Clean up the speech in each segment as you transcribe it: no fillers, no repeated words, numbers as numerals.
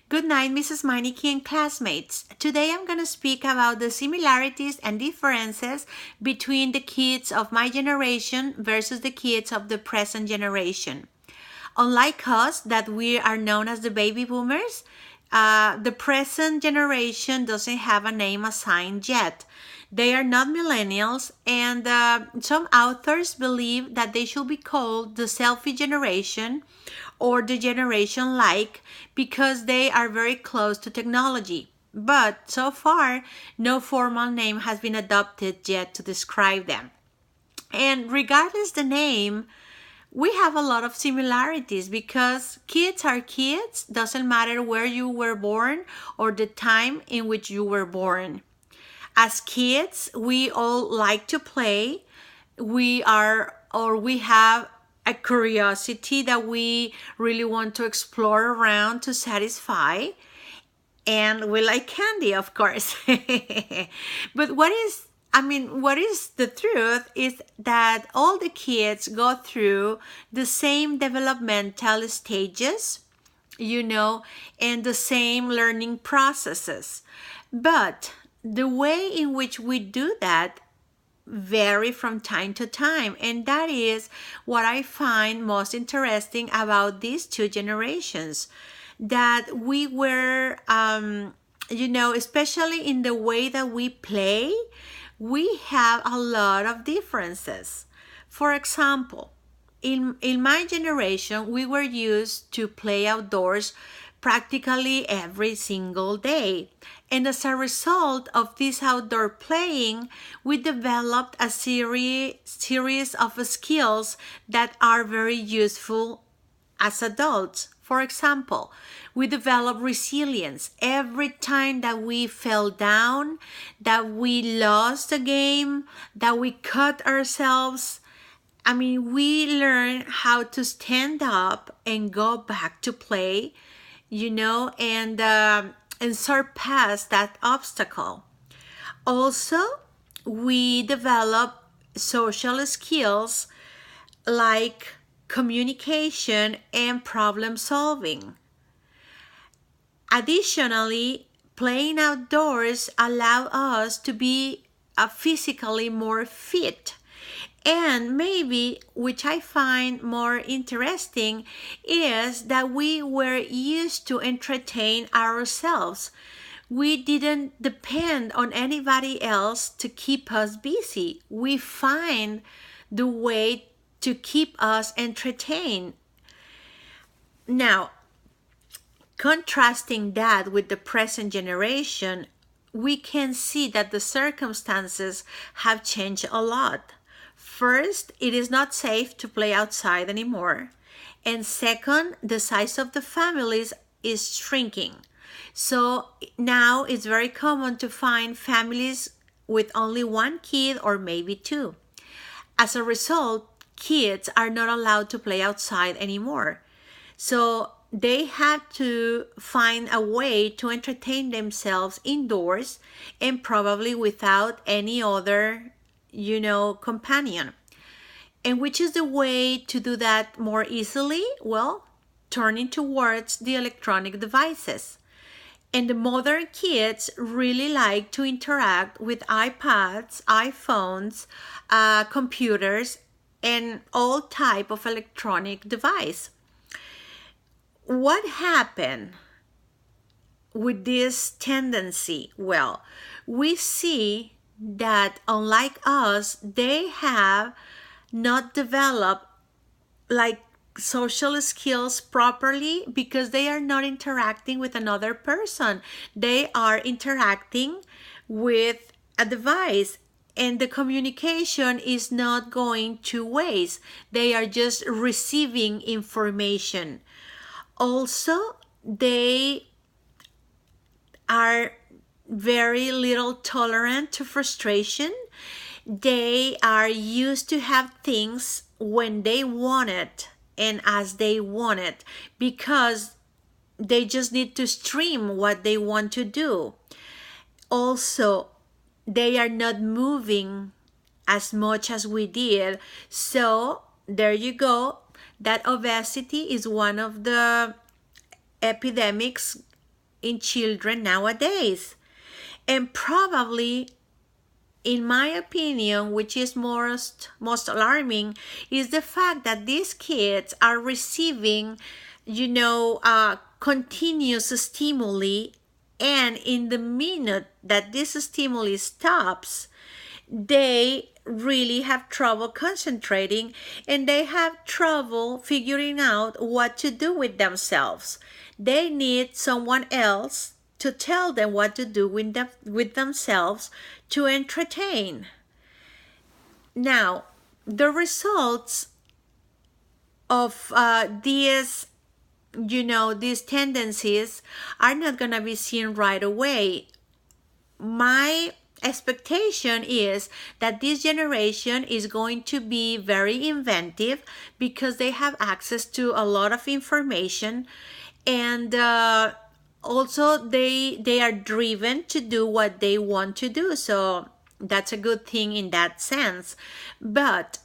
Good night, Mrs. Meineke and classmates. Today I'm going to speak about the similarities and differences between the kids of my generation versus the kids of the present generation. Unlike us, that we are known as the baby boomers, the present generation doesn't have a name assigned yet. They are not millennials, and some authors believe that they should be called the selfie generation or the generation like because they are very close to technology. But so far, no formal name has been adopted yet to describe them. And regardless the name, we have a lot of similarities because kids are kids, doesn't matter where you were born or the time in which you were born. As kids, we all like to play. We have a curiosity that we really want to explore around to satisfy. And we like candy, of course. But what is the truth is that all the kids go through the same developmental stages, and the same learning processes. But the way in which we do that vary from time to time, and that is what I find most interesting about these two generations, that we were especially in the way that we play, we have a lot of differences. For example, in my generation, we were used to play outdoors practically every single day. And as a result of this outdoor playing, we developed a series of skills that are very useful as adults. For example, we develop resilience. Every time that we fell down, that we lost a game, that we cut ourselves, we learn how to stand up and go back to play, and surpass that obstacle. Also, we develop social skills like communication and problem solving. Additionally, playing outdoors allow us to be physically more fit. And maybe, which I find more interesting, is that we were used to entertain ourselves. We didn't depend on anybody else to keep us busy. We find the way to keep us entertained. Now, contrasting that with the present generation, we can see that the circumstances have changed a lot. First, it is not safe to play outside anymore. And second, the size of the families is shrinking. So now it's very common to find families with only one kid or maybe two. As a result, kids are not allowed to play outside anymore. So they have to find a way to entertain themselves indoors and probably without any other companion. And which is the way to do that more easily? Well, turning towards the electronic devices. And the modern kids really like to interact with iPads, iPhones, computers, and all type of electronic device. What happened with this tendency? Well, we see that unlike us, they have not developed like social skills properly because they are not interacting with another person. They are interacting with a device, and the communication is not going two ways. They are just receiving information. Also, they are very little tolerant to frustration. They are used to have things when they want it and as they want it because they just need to stream what they want to do. Also, they are not moving as much as we did. So there you go. That obesity is one of the epidemics in children nowadays. And probably, in my opinion, which is most alarming, is the fact that these kids are receiving, continuous stimuli, and in the minute that this stimuli stops, they really have trouble concentrating, and they have trouble figuring out what to do with themselves. They need someone else to tell them what to do with themselves to entertain. Now, the results of these tendencies are not going to be seen right away. My expectation is that this generation is going to be very inventive because they have access to a lot of information, and also they are driven to do what they want to do. So that's a good thing in that sense. But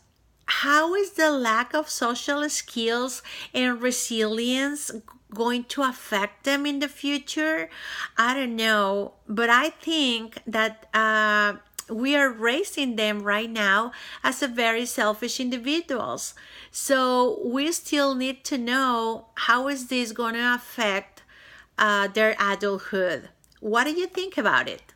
how is the lack of social skills and resilience going to affect them in the future? I don't know, but I think that we are raising them right now as a very selfish individuals. So we still need to know how is this going to affect their adulthood. What do you think about it?